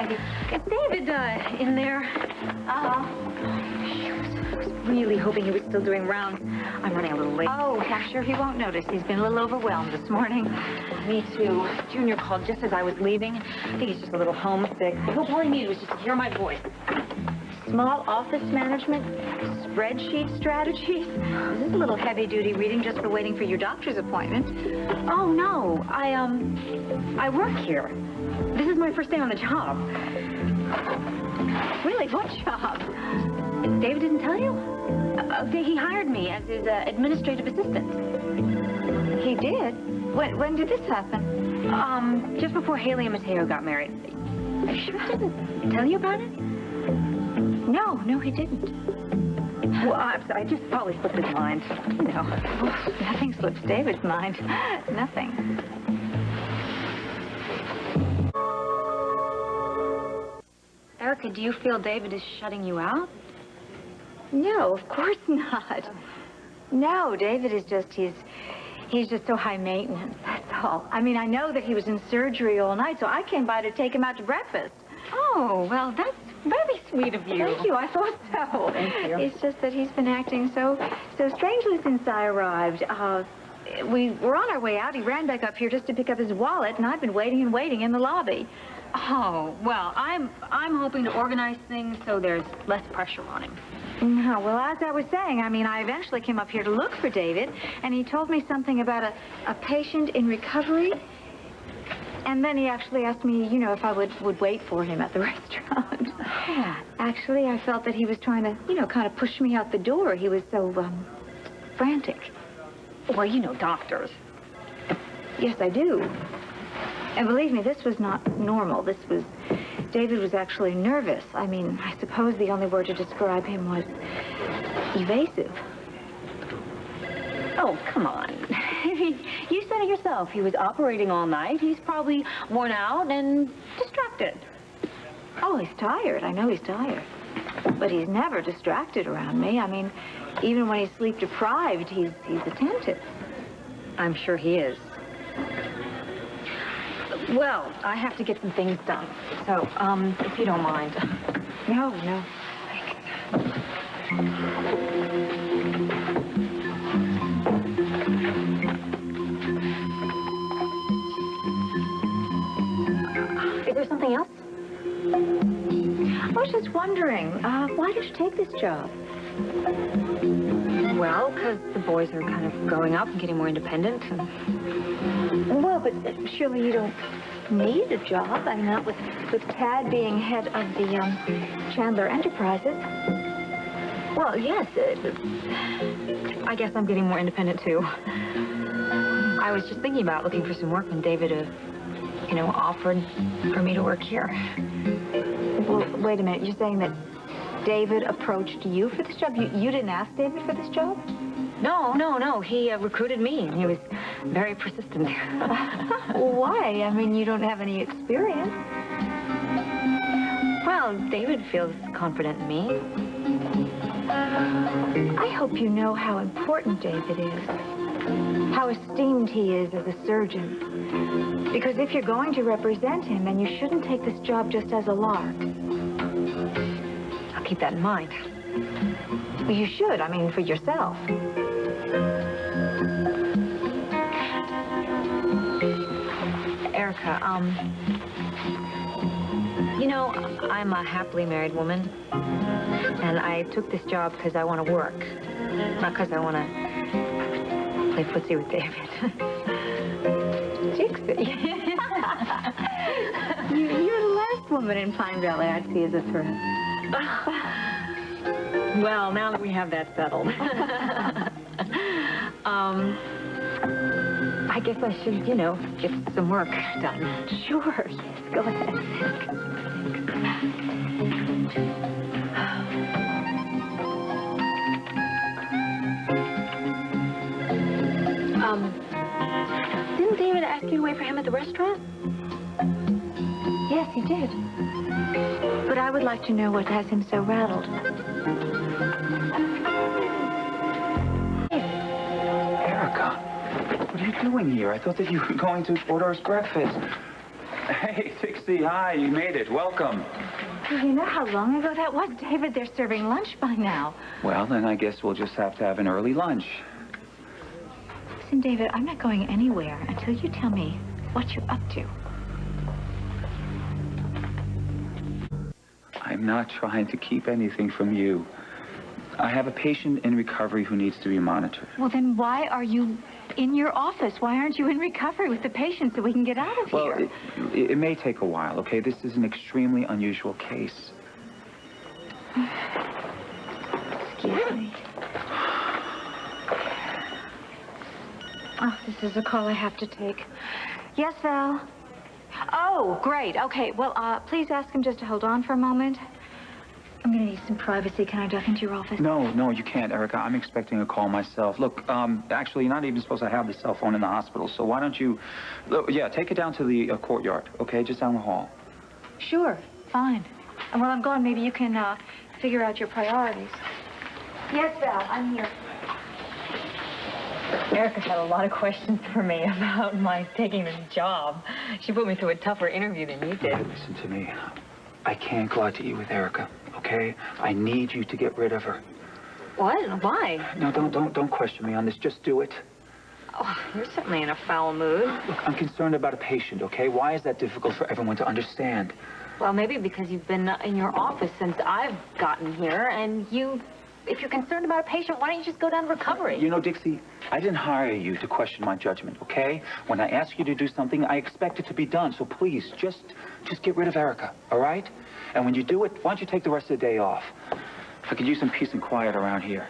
Is David in there? I was really hoping he was still doing rounds. I'm running a little late. Oh, I'm sure he won't notice. He's been a little overwhelmed this morning. Me too. Junior called just as I was leaving. I think he's just a little homesick. I hope all he needed was just to hear my voice. Small office management, spreadsheet strategies. This is a little heavy-duty reading just for waiting for your doctor's appointment. Oh, no. I work here. This is my first day on the job. Really? What job? David didn't tell you? He hired me as his administrative assistant. He did? When did this happen? Just before Haley and Mateo got married. Are you sure he didn't tell you about it? No, he didn't. Well, I just probably slipped his mind. You know. Oh, nothing slips David's mind. Nothing. Erica, do you feel David is shutting you out? No, of course not. No, David is just, he's just so high maintenance, that's all. I mean, I know that he was in surgery all night, so I came by to take him out to breakfast. Oh, well, that's very sweet of you. Thank you, I thought so. Thank you. It's just that he's been acting so strangely since I arrived. We were on our way out. He ran back up here just to pick up his wallet, and I've been waiting and waiting in the lobby. Oh, well, I'm hoping to organize things so there's less pressure on him. No, well, as I was saying, I mean, I eventually came up here to look for David, and he told me something about a patient in recovery. And then he actually asked me, you know, if I would wait for him at the restaurant. Actually, I felt that he was trying to, you know, kind of push me out the door. He was so, frantic. Well, you know doctors. Yes, I do. And believe me, this was not normal. David was actually nervous. I mean, I suppose the only word to describe him was evasive. Oh, come on. You said it yourself. He was operating all night. He's probably worn out and distracted. Oh, he's tired. I know he's tired. But he's never distracted around me. I mean, even when he's sleep deprived, he's attentive. I'm sure he is. Well, I have to get some things done. So, if you don't mind. No. Thanks. Is there something else? I was just wondering, why did you take this job? Well, because the boys are kind of growing up and getting more independent. Well, but surely you don't need a job. I mean, not with Tad being head of the Chandler Enterprises. Well, yes. I guess I'm getting more independent, too. I was just thinking about looking for some work when David, you know, offered for me to work here. Well, wait a minute. You're saying that David approached you for this job? You didn't ask David for this job? No. He recruited me. He was very persistent. Why? I mean, you don't have any experience. Well, David feels confident in me. I hope you know how important David is. How esteemed he is as a surgeon. Because if you're going to represent him, then you shouldn't take this job just as a lark. I'll keep that in mind. Well, you should. I mean, for yourself. Erica, you know, I'm a happily married woman, and I took this job because I want to work, not because I want to play footsie with David. Dixie. You're the last woman in Pine Valley I'd see as a threat. Well, now that we have that settled. I guess I should, you know, get some work done. Sure, yes, go ahead. Didn't David ask you to wait for him at the restaurant? Yes, he did. But I would like to know what has him so rattled. Erica, what are you doing here? I thought that you were going to order us breakfast. Hey, Dixie, hi, you made it. Welcome. Do you know how long ago that was, David? They're serving lunch by now. Well, then I guess we'll just have to have an early lunch. Listen, David, I'm not going anywhere until you tell me what you're up to. I'm not trying to keep anything from you. I have a patient in recovery who needs to be monitored. Well, then why are you in your office? Why aren't you in recovery with the patient so we can get out of here? Well, it may take a while, okay? This is an extremely unusual case. Excuse me. Oh, this is a call I have to take. Yes, Val? Oh, great. Okay, well, please ask him just to hold on for a moment. I'm going to need some privacy. Can I duck into your office? No, you can't, Erica. I'm expecting a call myself. Look, actually, you're not even supposed to have the cell phone in the hospital, so why don't you... Yeah, take it down to the courtyard, okay? Just down the hall. Sure, fine. And while I'm gone, maybe you can figure out your priorities. Yes, Val, I'm here. Erica had a lot of questions for me about my taking this job. She put me through a tougher interview than you did. Listen to me. I can't go out to eat with Erica, okay? I need you to get rid of her. What? Why? No, don't question me on this. Just do it. Oh, you're certainly in a foul mood. Look, I'm concerned about a patient, okay? Why is that difficult for everyone to understand? Well, maybe because you've been in your office since I've gotten here, and if you're concerned about a patient, why don't you just go down to recovery? You know, Dixie, I didn't hire you to question my judgment, okay? When I ask you to do something, I expect it to be done. So please, just get rid of Erica, all right? And when you do it, why don't you take the rest of the day off? I could use some peace and quiet around here.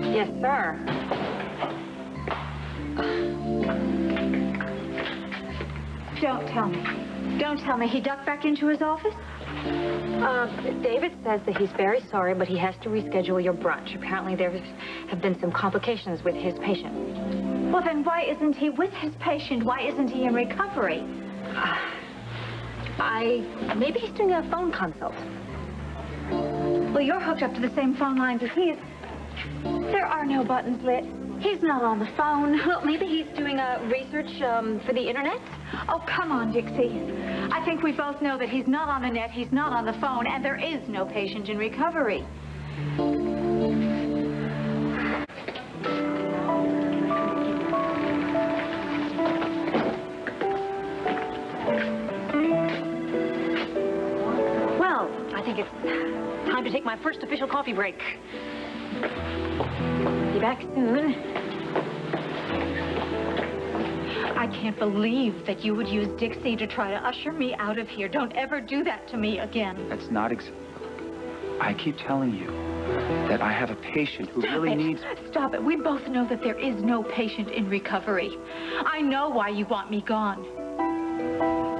Yes, sir. Don't tell me. Don't tell me. He ducked back into his office? David says that he's very sorry, but he has to reschedule your brunch. Apparently there have been some complications with his patient. Well, then why isn't he with his patient? Why isn't he in recovery? Maybe he's doing a phone consult. Well, you're hooked up to the same phone lines as he is. There are no buttons lit. He's not on the phone. Well, maybe he's doing research for the internet. Oh, come on, Dixie. I think we both know that he's not on the net, he's not on the phone, and there is no patient in recovery. Well, I think it's time to take my first official coffee break. Be back soon. I can't believe that you would use Dixie to try to usher me out of here. Don't ever do that to me again. That's not I keep telling you that I have a patient who really needs... Stop it. We both know that there is no patient in recovery. I know why you want me gone.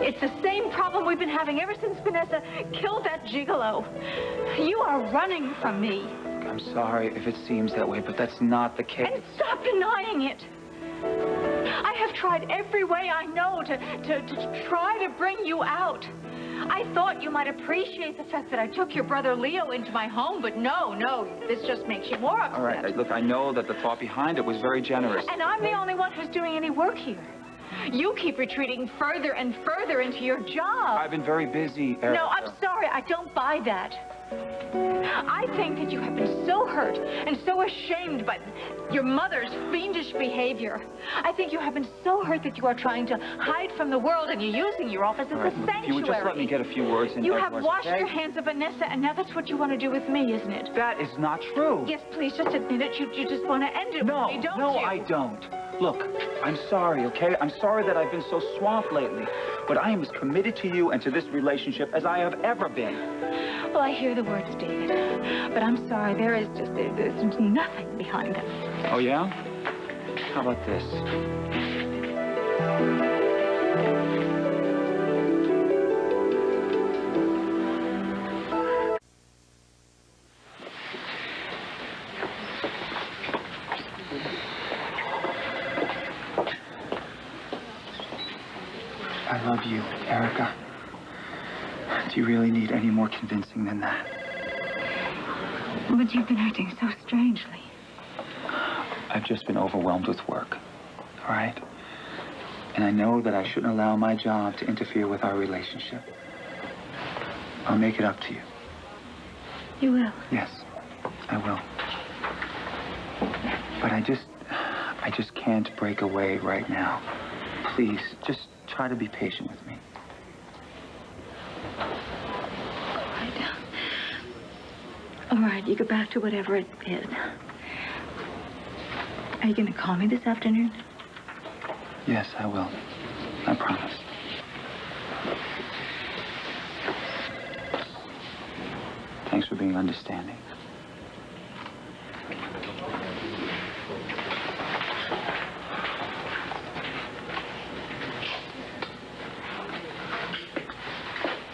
It's the same problem we've been having ever since Vanessa killed that gigolo. You are running from me. I'm sorry if it seems that way, but that's not the case. And stop denying it. I have tried every way I know to try to bring you out. I thought you might appreciate the fact that I took your brother Leo into my home, but no, this just makes you more upset. All right, look, I know that the thought behind it was very generous. And I'm the only one who's doing any work here. You keep retreating further and further into your job. I've been very busy, Erica. No, I'm sorry, I don't buy that. I think that you have been so hurt and so ashamed by your mother's fiendish behavior. I think you have been so hurt that you are trying to hide from the world and you're using your office as a sanctuary. You would just let me get a few words in. You have washed your hands of Vanessa, and now that's what you want to do with me, isn't it? That is not true. Yes, please, just admit it. You just want to end it with me, don't you? No, I don't. Look, I'm sorry, okay? I'm sorry that I've been so swamped lately, but I am as committed to you and to this relationship as I have ever been. Well, I hear the words, David, but I'm sorry. There's nothing behind them. Oh, yeah? How about this? I love you, Erica. Do you really need any more convincing than that? But you've been acting so strangely. I've just been overwhelmed with work, all right? And I know that I shouldn't allow my job to interfere with our relationship. I'll make it up to you. You will? Yes, I will. But I just can't break away right now. Please, just try to be patient with me. All right, you go back to whatever it is. Are you going to call me this afternoon? Yes, I will. I promise. Thanks for being understanding.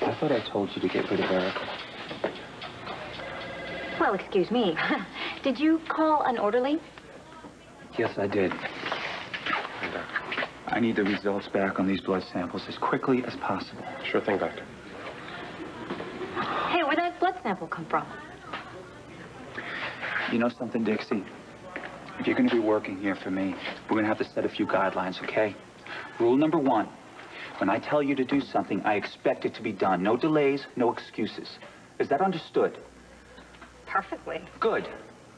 I thought I told you to get rid of Erica. Well, excuse me. Did you call an orderly? Yes, I did. I need the results back on these blood samples as quickly as possible. Sure thing, Doctor. Hey, where'd that blood sample come from? You know something, Dixie? If you're going to be working here for me, we're going to have to set a few guidelines, okay? Rule number 1, when I tell you to do something, I expect it to be done. No delays, no excuses. Is that understood? Perfectly. Good.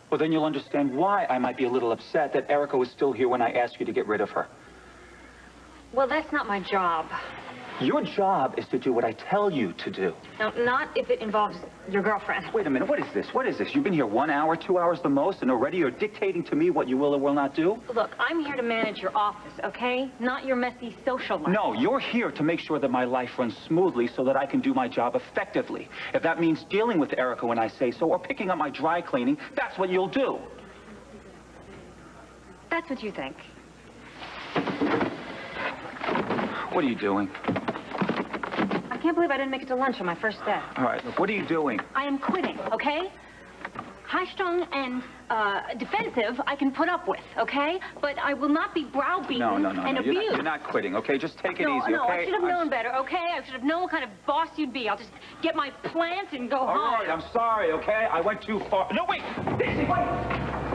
Well, then you'll understand why I might be a little upset that Erica was still here when I asked you to get rid of her. Well, that's not my job. Your job is to do what I tell you to do. No, not if it involves your girlfriend. Wait a minute, what is this? What is this? You've been here 1 hour, 2 hours the most, and already you're dictating to me what you will or will not do? Look, I'm here to manage your office, okay? Not your messy social life. No, you're here to make sure that my life runs smoothly so that I can do my job effectively. If that means dealing with Erica when I say so, or picking up my dry cleaning, that's what you'll do. That's what you think. What are you doing? I can't believe I didn't make it to lunch on my first day. All right, look, what are you doing? I am quitting, okay? High-strung and defensive I can put up with, okay? But I will not be browbeaten and abused. You're not quitting, okay? Just take it easy, No, okay? I should have known better, okay? I should have known what kind of boss you'd be. I'll just get my plant and go home. All right, I'm sorry, okay? I went too far. No, wait! Dixie, wait!